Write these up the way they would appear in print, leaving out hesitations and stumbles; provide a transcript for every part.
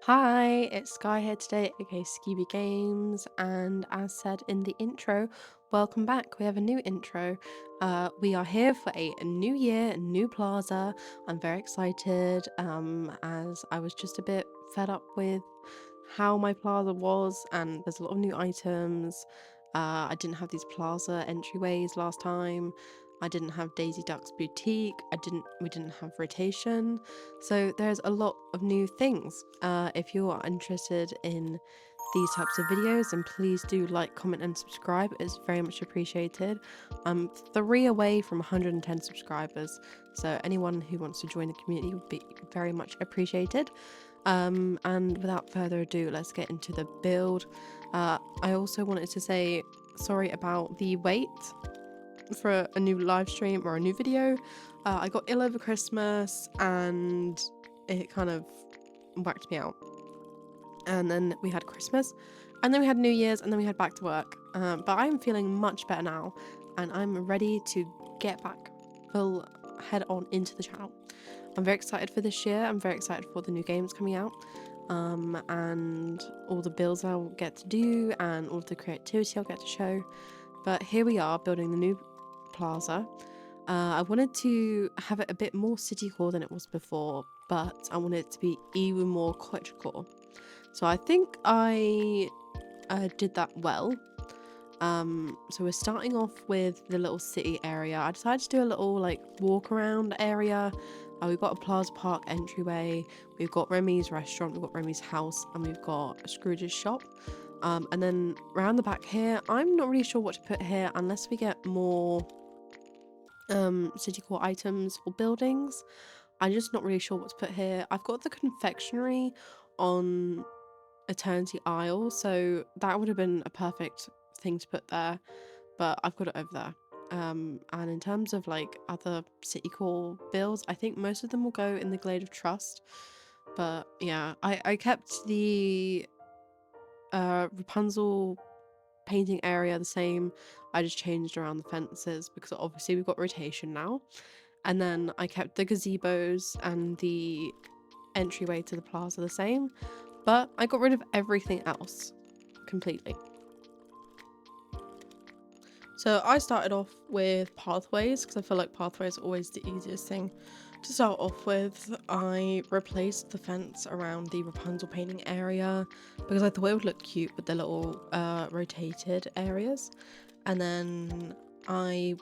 Hi, it's Sky here today, aka Skibeegames, and as said in the intro, welcome back. We have a new intro. We are here for a new year, new plaza. I'm very excited, as I was just a bit fed up with how my plaza was, and there's a lot of new items. I didn't have these plaza entryways last time. I didn't have Daisy Duck's boutique. We didn't have rotation. So there's a lot of new things. If you are interested in these types of videos, then please do like, comment, and subscribe. It's very much appreciated. I'm 3 away from 110 subscribers, so anyone who wants to join the community would be very much appreciated. And without further ado, let's get into the build. I also wanted to say sorry about the wait for a new live stream or a new video. I got ill over Christmas and it kind of whacked me out. And then we had Christmas, and then we had New Year's, and then we had back to work. But I'm feeling much better now, and I'm ready to get back full head on into the channel. I'm very excited for this year. I'm very excited for the new games coming out, and all the builds I'll get to do, and all of the creativity I'll get to show. But here we are building the new plaza. I wanted to have it a bit more city core than it was before, but I wanted it to be even more cottagecore. So I think I did that well. So we're starting off with the little city area. I decided to do a little like walk around area. We've got a Plaza Park entryway, we've got Remy's restaurant, we've got Remy's house, and we've got Scrooge's shop. And then around the back here, I'm not really sure what to put here unless we get more city core items or buildings. I'm just not really sure what to put here. I've got the confectionery on Eternity Isle, so that would have been a perfect thing to put there, but I've got it over there. And in terms of like other city core builds, I think most of them will go in the Glade of Trust. But yeah, I kept the Rapunzel painting area the same. I just changed around the fences because obviously we've got rotation now. And then I kept the gazebos and the entryway to the plaza the same, but I got rid of everything else completely. So I started off with pathways because I feel like pathways are always the easiest thing to start off with. I replaced the fence around the Rapunzel painting area because I thought it would look cute with the little rotated areas. And then I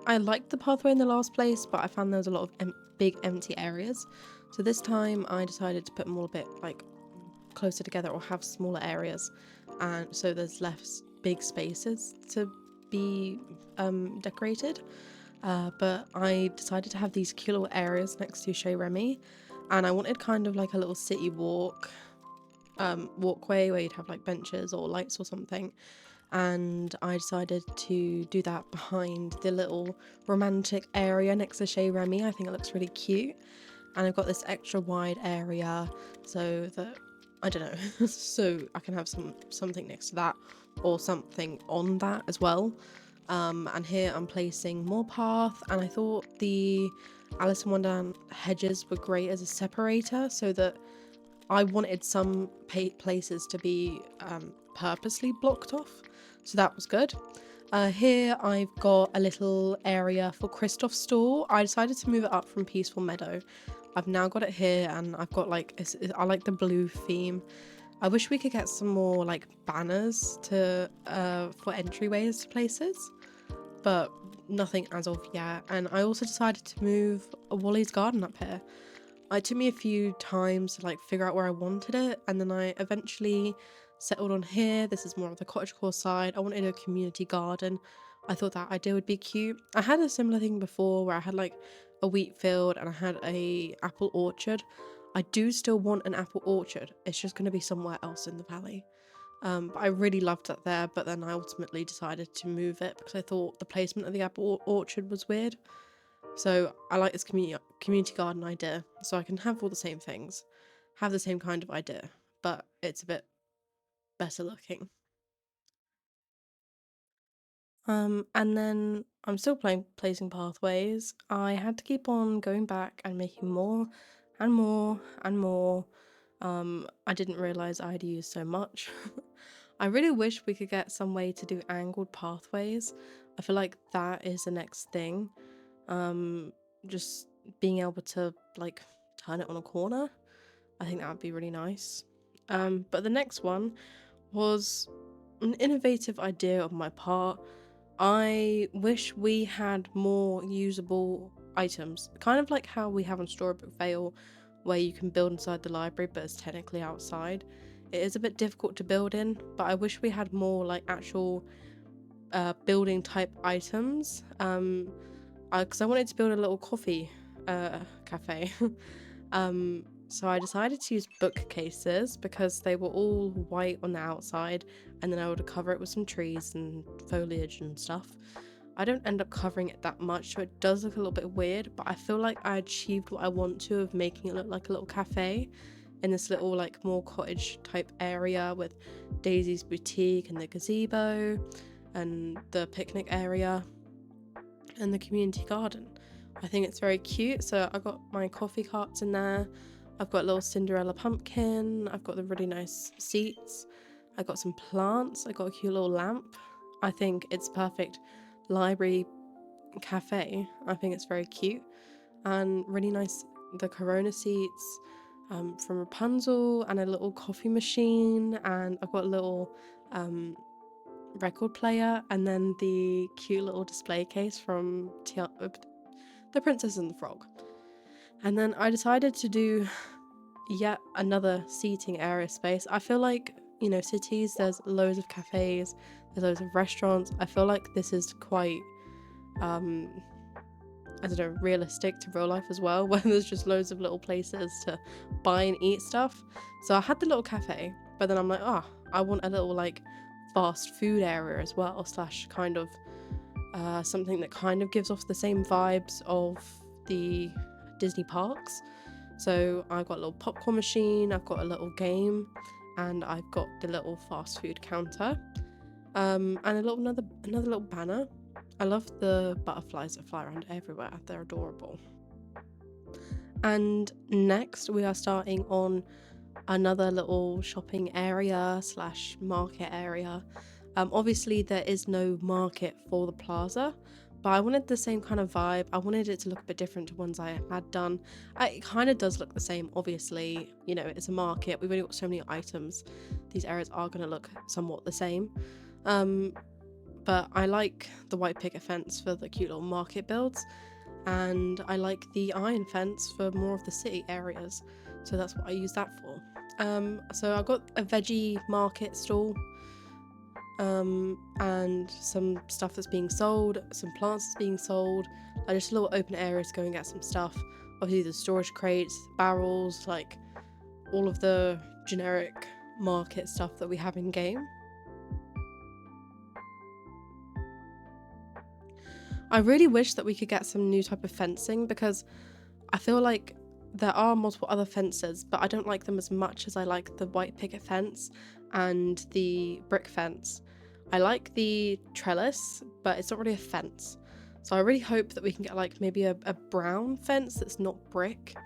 liked the pathway in the last place, but I found there was a lot of big empty areas. So this time I decided to put them all a bit like closer together or have smaller areas, and so there's less big spaces to be decorated. But I decided to have these cute little areas next to Chez Remy, and I wanted kind of like a little city walkway where you'd have like benches or lights or something. And I decided to do that behind the little romantic area next to Chez Remy. I think it looks really cute. And I've got this extra wide area so that, I don't know, so I can have something next to that or something on that as well. And here I'm placing more path, and I thought the Alice in Wonderland hedges were great as a separator, so that I wanted some places to be purposely blocked off, so that was good. Here I've got a little area for Kristoff's store. I decided to move it up from Peaceful Meadow. I've now got it here, and I've got like, I like the blue theme. I wish we could get some more like banners to for entryways to places, but nothing as of yet. And I also decided to move a Wally's garden up here. It took me a few times to like figure out where I wanted it, and then I eventually settled on here. This is more of the cottagecore side. I wanted a community garden. I thought that idea would be cute. I had a similar thing before where I had like a wheat field and I had a apple orchard. I do still want an apple orchard. It's just going to be somewhere else in the valley. But I really loved that there, but then I ultimately decided to move it because I thought the placement of the apple orchard was weird. So I like this community garden idea, so I can have all the same things, have the same kind of idea, but it's a bit better looking. And then I'm still placing pathways. I had to keep on going back and making more and more and more. I didn't realize I'd use so much. I really wish we could get some way to do angled pathways. I feel like that is the next thing. Just being able to like turn it on a corner. I think that would be really nice. But the next one was an innovative idea on my part. I wish we had more usable items, kind of like how we have on Storybook Vale, where you can build inside the library but it's technically outside. It is a bit difficult to build in, but I wish we had more like actual building type items. Because I wanted to build a little coffee cafe. So I decided to use bookcases because they were all white on the outside, and then I would cover it with some trees and foliage and stuff. I don't end up covering it that much, so it does look a little bit weird, but I feel like I achieved what I want to of making it look like a little cafe in this little like more cottage type area with Daisy's boutique and the gazebo and the picnic area and the community garden. I think it's very cute. So I got my coffee carts in there. I've got a little Cinderella pumpkin. I've got the really nice seats. I got some plants. I got a cute little lamp. I think it's perfect library cafe. I think it's very cute and really nice. The Corona seats from Rapunzel and a little coffee machine, and I've got a little record player, and then the cute little display case from The Princess and the Frog. And then I decided to do yet another seating area space. I feel like, you know, cities, there's loads of cafes, there's loads of restaurants. I feel like this is quite I don't know, realistic to real life as well, where there's just loads of little places to buy and eat stuff. So I had the little cafe, but then I'm like, I want a little like fast food area as well, slash kind of something that kind of gives off the same vibes of the Disney parks. So I've got a little popcorn machine, I've got a little game, and I've got the little fast food counter, and another little banner. I love the butterflies that fly around everywhere. They're adorable. And next we are starting on another little shopping area slash market area. Obviously there is no market for the plaza, but I wanted the same kind of vibe. I wanted it to look a bit different to ones I had done. It kind of does look the same, obviously. You know, it's a market. We've only got so many items. These areas are going to look somewhat the same. But I like the white picket fence for the cute little market builds, and I like the iron fence for more of the city areas. So that's what I use that for. So I got a veggie market stall, and some stuff that's being sold, some plants that's being sold, just a little open area to go and get some stuff. Obviously the storage crates, barrels, like all of the generic market stuff that we have in game. I really wish that we could get some new type of fencing, because I feel like there are multiple other fences, but I don't like them as much as I like the white picket fence and the brick fence. I like the trellis, but it's not really a fence. So I really hope that we can get like maybe a brown fence that's not brick,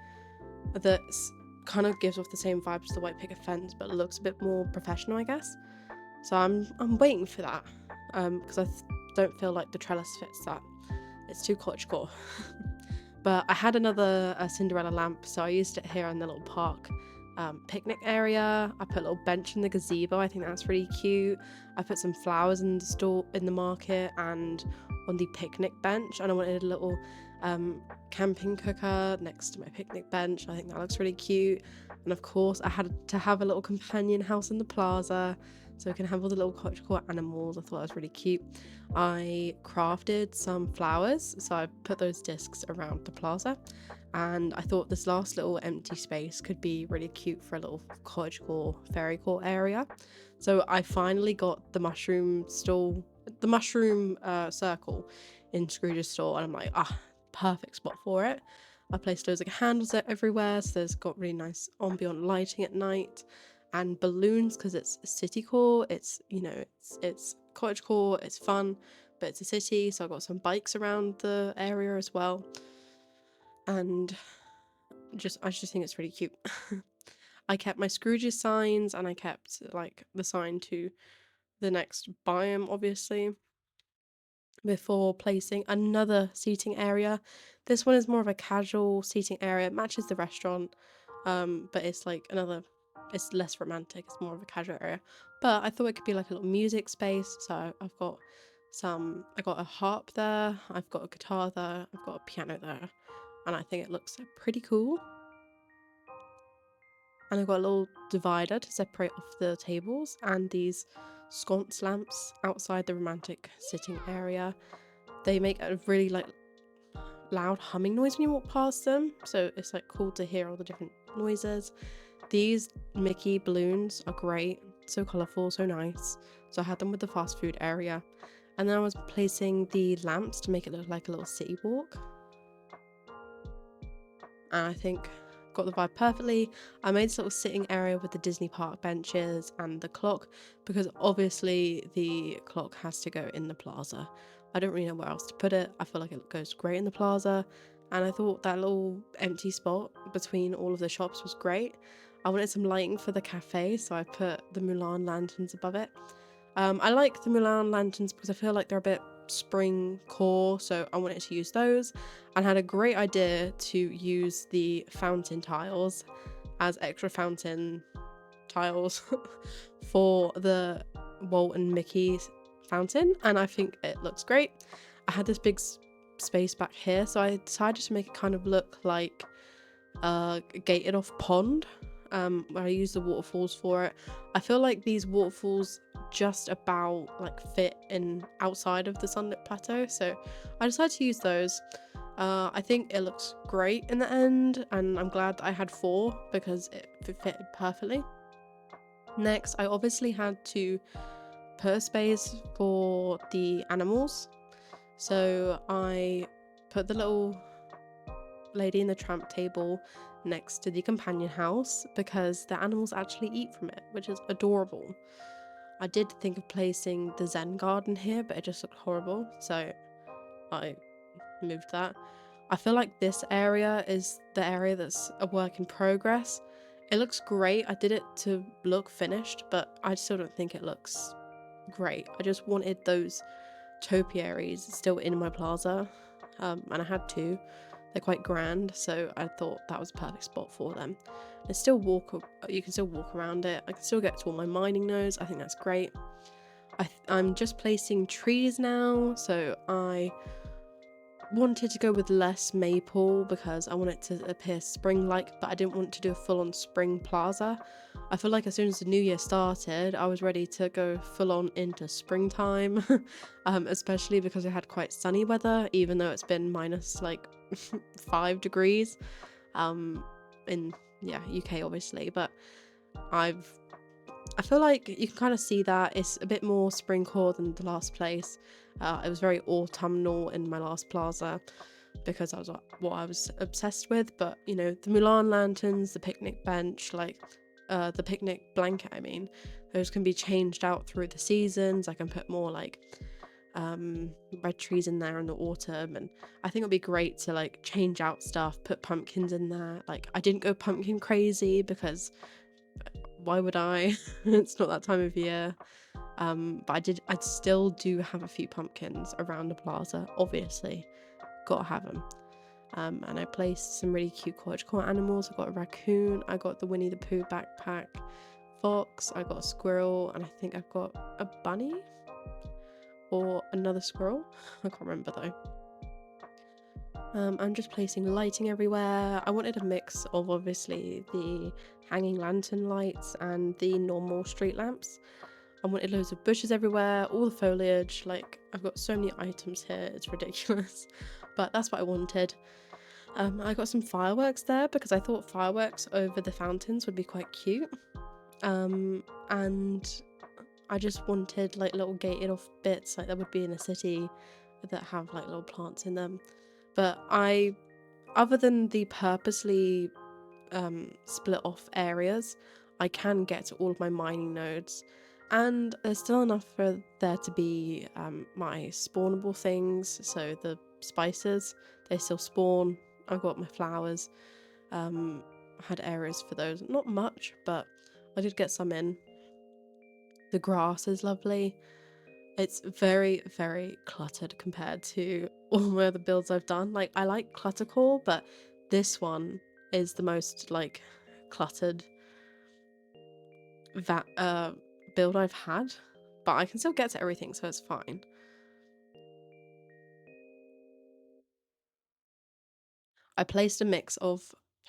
that's kind of gives off the same vibes as the white picket fence, but looks a bit more professional, I guess. So I'm waiting for that, because I don't feel like the trellis fits that. It's too cottagecore. But I had another Cinderella lamp, so I used it here in the little park picnic area. I put a little bench in the gazebo. I think that's really cute. I put some flowers in the store in the market and on the picnic bench, and I wanted a little camping cooker next to my picnic bench. I think that looks really cute. And of course I had to have a little companion house in the plaza so we can have all the little cottagecore animals. I thought that was really cute. I crafted some flowers, so I put those discs around the plaza, and I thought this last little empty space could be really cute for a little cottagecore fairy court area. So I finally got the mushroom stall, the mushroom circle in Scrooge's store, and I'm like, perfect spot for it. I placed loads of candles everywhere, so there's got really nice ambient lighting at night, and balloons because it's city core. It's, you know, it's cottagecore, it's fun, but it's a city, so I got some bikes around the area as well, and I just think it's really cute. I kept my Scrooge's signs, and I kept like the sign to the next biome, obviously, before placing another seating area. This one is more of a casual seating area. It matches the restaurant, but it's like it's less romantic. It's more of a casual area. But I thought it could be like a little music space. So I got a harp there. I've got a guitar there. I've got a piano there, and I think it looks pretty cool. And I've got a little divider to separate off the tables and these sconce lamps outside the romantic sitting area. They make a really like loud humming noise when you walk past them, so it's like cool to hear all the different noises. These Mickey balloons are great, so colourful, so nice. So I had them with the fast food area, and then I was placing the lamps to make it look like a little city walk, and I think got the vibe perfectly. I made this little sitting area with the Disney park benches and the clock, because obviously the clock has to go in the plaza. I don't really know where else to put it. I feel like it goes great in the plaza, and I thought that little empty spot between all of the shops was great. I wanted some lighting for the cafe, so I put the Mulan lanterns above it. I like the Mulan lanterns because I feel like they're a bit spring core, so I wanted to use those, and had a great idea to use the fountain tiles as extra fountain tiles for the Walt and Mickey fountain, and I think it looks great. I had this big space back here, so I decided to make it kind of look like a gated off pond, where I used the waterfalls for it. I feel like these waterfalls just about like fit in outside of the sunlit plateau, so I decided to use those. I think it looks great in the end, and I'm glad that I had 4 because it fitted perfectly. Next, I obviously had to put a space for the animals, so I put the little Lady in the Tramp table next to the companion house because the animals actually eat from it, which is adorable. I did think of placing the Zen garden here, but it just looked horrible, so I moved that. I feel like this area is the area that's a work in progress. It looks great. I did it to look finished, but I still don't think it looks great. I just wanted those topiaries still in my plaza, and I had 2. They're quite grand, so I thought that was a perfect spot for them. You can still walk around it. I can still get to all my mining nodes. I think that's great. I'm just placing trees now, so I wanted to go with less maple because I want it to appear spring-like, but I didn't want to do a full-on spring plaza. I feel like as soon as the new year started, I was ready to go full-on into springtime, especially because I had quite sunny weather, even though it's been minus like 5 degrees in UK obviously, but I feel like you can kind of see that it's a bit more spring core than the last place. It was very autumnal in my last plaza because that was what I was obsessed with, but you know, the Mulan lanterns, the picnic bench, like the picnic blanket, I mean, those can be changed out through the seasons. I can put more like red trees in there in the autumn, and I think it'll be great to like change out stuff, put pumpkins in there. Like, I didn't go pumpkin crazy because why would I? It's not that time of year. But I still do have a few pumpkins around the plaza, obviously, gotta have them. And I placed some really cute cottagecore animals. I got a raccoon, I got the Winnie the Pooh backpack fox, I got a squirrel, and I think I've got a bunny or another squirrel. I can't remember though. I'm just placing lighting everywhere. I wanted a mix of obviously the hanging lantern lights and the normal street lamps. I wanted loads of bushes everywhere, all the foliage. Like, I've got so many items here, it's ridiculous. But that's what I wanted. I got some fireworks there because I thought fireworks over the fountains would be quite cute. And I just wanted like little gated off bits like there would be in a city that have like little plants in them. But other than the purposely split off areas, I can get to all of my mining nodes, and there's still enough for there to be my spawnable things. So the spices, they still spawn. I've got my flowers, had areas for those. Not much, but I did get some in. The grass is lovely. It's very, very cluttered compared to all my other builds I've done. Like, I like cluttercore, but this one is the most like cluttered build I've had. But I can still get to everything, so it's fine. I placed a mix of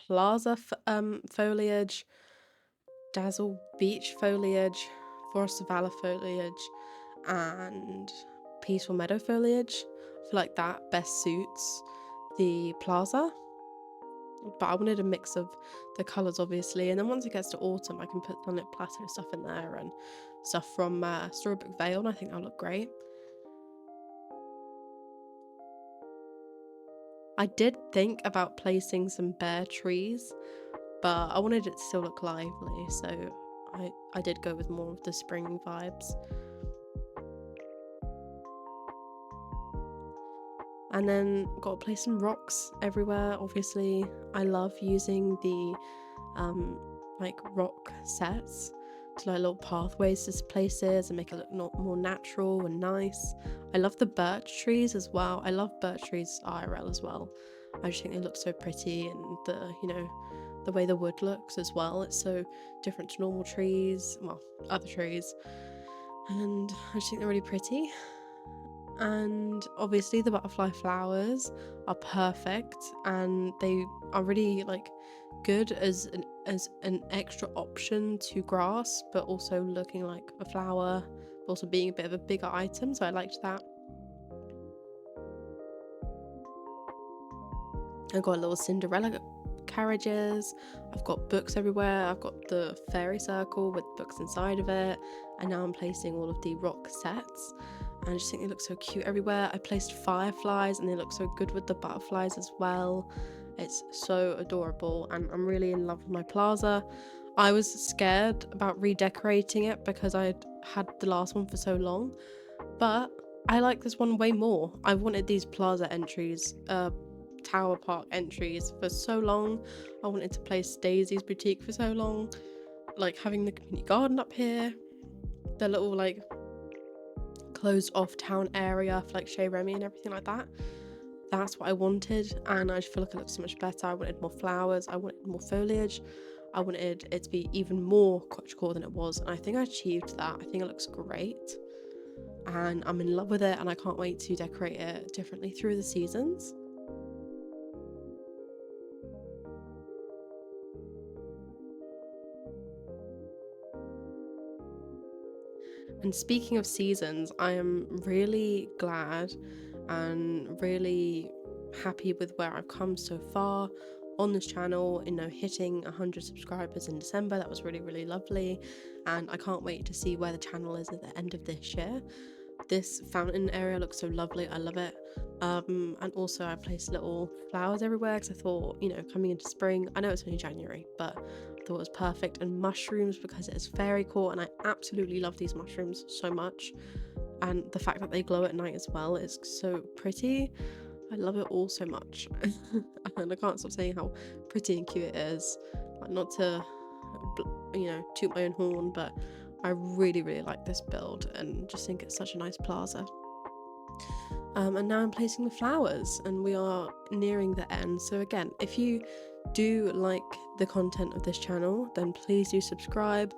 PLAZA foliage, Dazzle Beach foliage, Forest of Valor foliage, and Peaceful Meadow foliage. I feel like that best suits the PLAZA. But I wanted a mix of the colours, obviously, and then once it gets to autumn I can put Sunlit Plateau stuff in there and stuff from Storybook Vale, and I think that'll look great. I did think about placing some bare trees, but I wanted it to still look lively, so I did go with more of the spring vibes. And then got to place some rocks everywhere. Obviously, I love using the like rock sets to like little pathways to places and make it look more natural and nice. I love the birch trees as well. I love birch trees IRL as well. I just think they look so pretty, and the way the wood looks as well, it's so different to normal trees, well, other trees, and I just think they're really pretty. And obviously the butterfly flowers are perfect, and they are really like good as an extra option to grass, but also looking like a flower, but also being a bit of a bigger item, so I liked that. I've got little Cinderella carriages, I've got books everywhere, I've got the fairy circle with books inside of it, and now I'm placing all of the rock sets, and I just think they look so cute everywhere. I placed fireflies and they look so good with the butterflies as well. It's so adorable, and I'm really in love with my plaza. I was scared about redecorating it because I'd had the last one for so long, but I like this one way more. I wanted these plaza entries, Tower Park entries for so long. I wanted to place Daisy's boutique for so long. Like having the community garden up here, the little like closed off town area for like Chez Remy and everything like that. That's what I wanted, and I just feel like it looks so much better. I wanted more flowers, I wanted more foliage, I wanted it to be even more cottagecore than it was, and I think I achieved that. I think it looks great, and I'm in love with it, and I can't wait to decorate it differently through the seasons. And speaking of seasons, I am really glad and really happy with where I've come so far on this channel. Hitting 100 subscribers in December, that was really, really lovely, and I can't wait to see where the channel is at the end of this year. This fountain area looks so lovely, I love it. And also I placed little flowers everywhere because I thought, coming into spring, I know it's only January, but I thought it was perfect. And mushrooms, because it is fairy core, and I absolutely love these mushrooms so much, and the fact that they glow at night as well is so pretty. I love it all so much. And I can't stop saying how pretty and cute it is. Like, not to toot my own horn, but I really, really like this build and just think it's such a nice plaza. And now I'm placing the flowers, and we are nearing the end. So again, if you do like the content of this channel, then please do subscribe,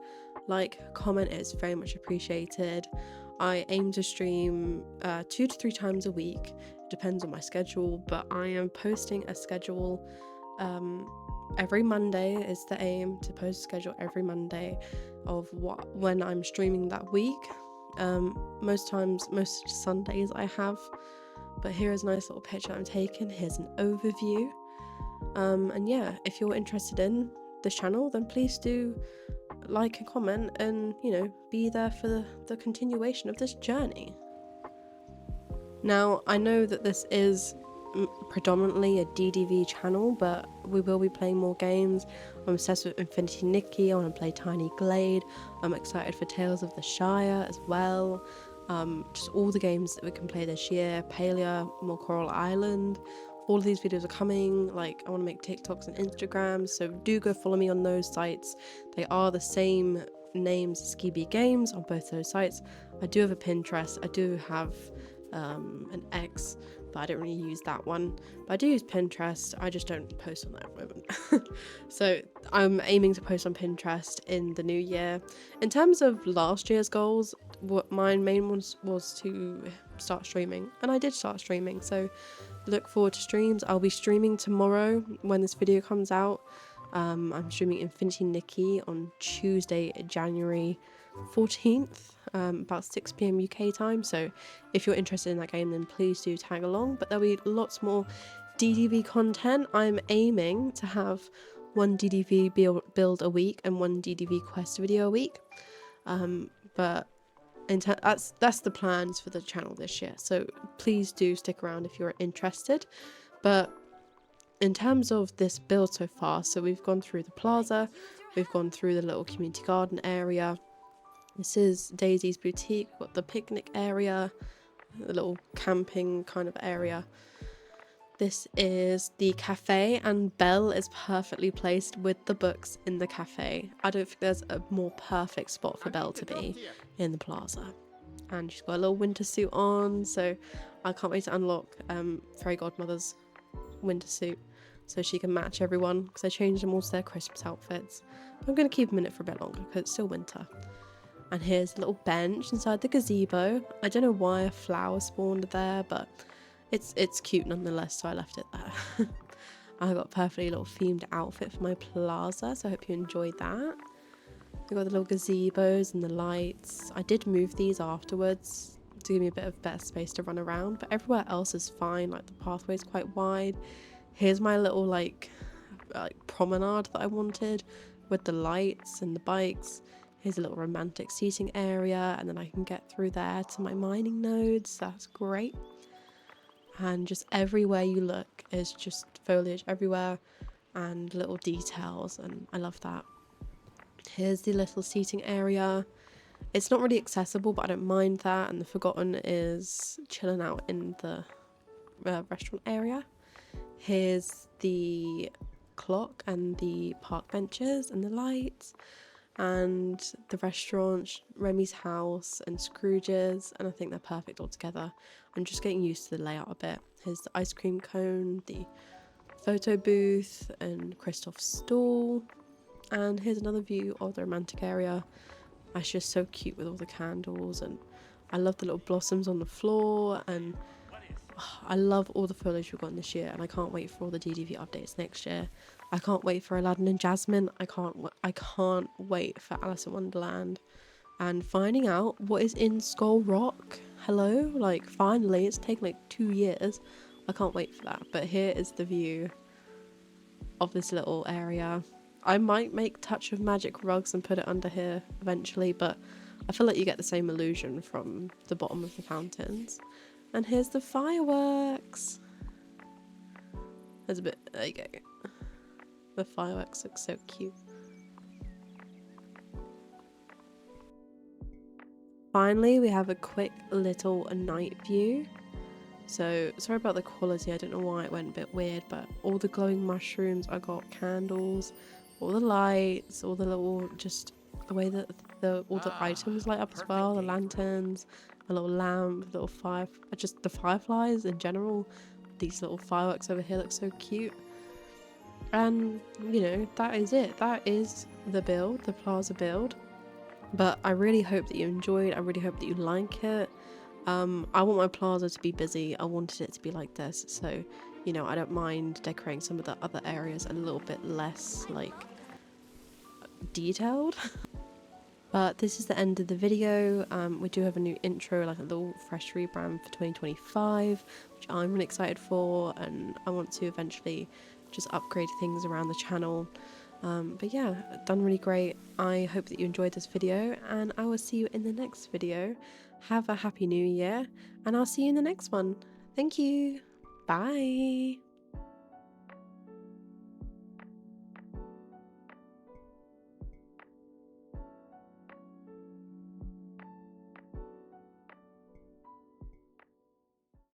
like, comment, it's very much appreciated. I aim to stream 2 to 3 times a week, it depends on my schedule, but I am posting a schedule every Monday. Is the aim to post a schedule every Monday of when I'm streaming that week. Most Sundays I have, but here is a nice little picture I'm taking. Here's an overview, and yeah, if you're interested in this channel, then please do like and comment, and be there for the continuation of this journey. Now, I know that this is predominantly a DDV channel, but we will be playing more games. I'm obsessed with Infinity Nikki, I want to play Tiny Glade, I'm excited for Tales of the Shire as well. Just all the games that we can play this year. Palia, more Coral Island, we've all of these videos are coming. Like, I want to make TikToks and Instagrams, so do go follow me on those sites. They are the same names as Skibeegames on both those sites. I do have a Pinterest, I do have an X, but I don't really use that one. But I do use Pinterest, I just don't post on that at the moment. So I'm aiming to post on Pinterest in the new year. In terms of last year's goals, what my main one was to start streaming, and I did start streaming, so look forward to streams. I'll be streaming tomorrow when this video comes out. I'm streaming Infinity Nikki on Tuesday, January 14th, about 6 PM UK time. So if you're interested in that game, then please do tag along. But there'll be lots more DDV content. I'm aiming to have one DDV build a week and one DDV quest video a week. But that's the plans for the channel this year. So please do stick around if you're interested. But in terms of this build so far, so we've gone through the plaza, we've gone through the little community garden area. This is Daisy's boutique. We've got the picnic area, the little camping kind of area. This is the cafe, and Belle is perfectly placed with the books in the cafe. I don't think there's a more perfect spot for Belle to be in the plaza. And she's got a little winter suit on, so I can't wait to unlock Fairy Godmother's winter suit so she can match everyone, because I changed them all to their Christmas outfits. I'm going to keep them in it for a bit longer because it's still winter. And here's a little bench inside the gazebo. I don't know why a flower spawned there, but it's cute nonetheless, so I left it there. I got a perfectly little themed outfit for my plaza, so I hope you enjoyed that. We got the little gazebos and the lights. I did move these afterwards to give me a bit of better space to run around, but everywhere else is fine. Like, the pathway is quite wide. Here's my little like promenade that I wanted with the lights and the bikes. Here's a little romantic seating area, and then I can get through there to my mining nodes. That's great. And just everywhere you look is just foliage everywhere and little details, and I love that. Here's the little seating area. It's not really accessible, but I don't mind that. And the Forgotten is chilling out in the restaurant area. Here's the clock and the park benches and the lights and the restaurant, Remy's house and Scrooge's, and I think they're perfect all together. I'm just getting used to the layout a bit. Here's the ice cream cone, the photo booth and Kristoff's stall, and here's another view of the romantic area. It's just so cute with all the candles, and I love the little blossoms on the floor, and I love all the foliage we've gotten this year, and I can't wait for all the DDV updates next year. I can't wait for Aladdin and Jasmine. I can't wait for Alice in Wonderland and finding out what is in Skull Rock. Hello, like, finally. It's taken like 2 years. I can't wait for that. But here is the view of this little area. I might make Touch of Magic rugs and put it under here eventually, but I feel like you get the same illusion from the bottom of the fountains. And here's the fireworks. There's a bit, there you go. The fireworks look so cute. Finally, we have a quick little night view. So, sorry about the quality, I don't know why it went a bit weird, but all the glowing mushrooms, I got candles, all the lights, all the little, just the way that all the items light up as well, the lanterns, a little lamp, little fire, just the fireflies in general. These little fireworks over here look so cute. And, you know, that is it. That is the build, the plaza build. But I really hope that you enjoyed. I really hope that you like it. I want my plaza to be busy. I wanted it to be like this. So, you know, I don't mind decorating some of the other areas a little bit less, like, detailed. But this is the end of the video. We do have a new intro, like a little fresh rebrand for 2025, which I'm really excited for. And I want to eventually just upgrade things around the channel. But yeah, done really great. I hope that you enjoyed this video, and I will see you in the next video. Have a happy new year, and I'll see you in the next one. Thank you. Bye.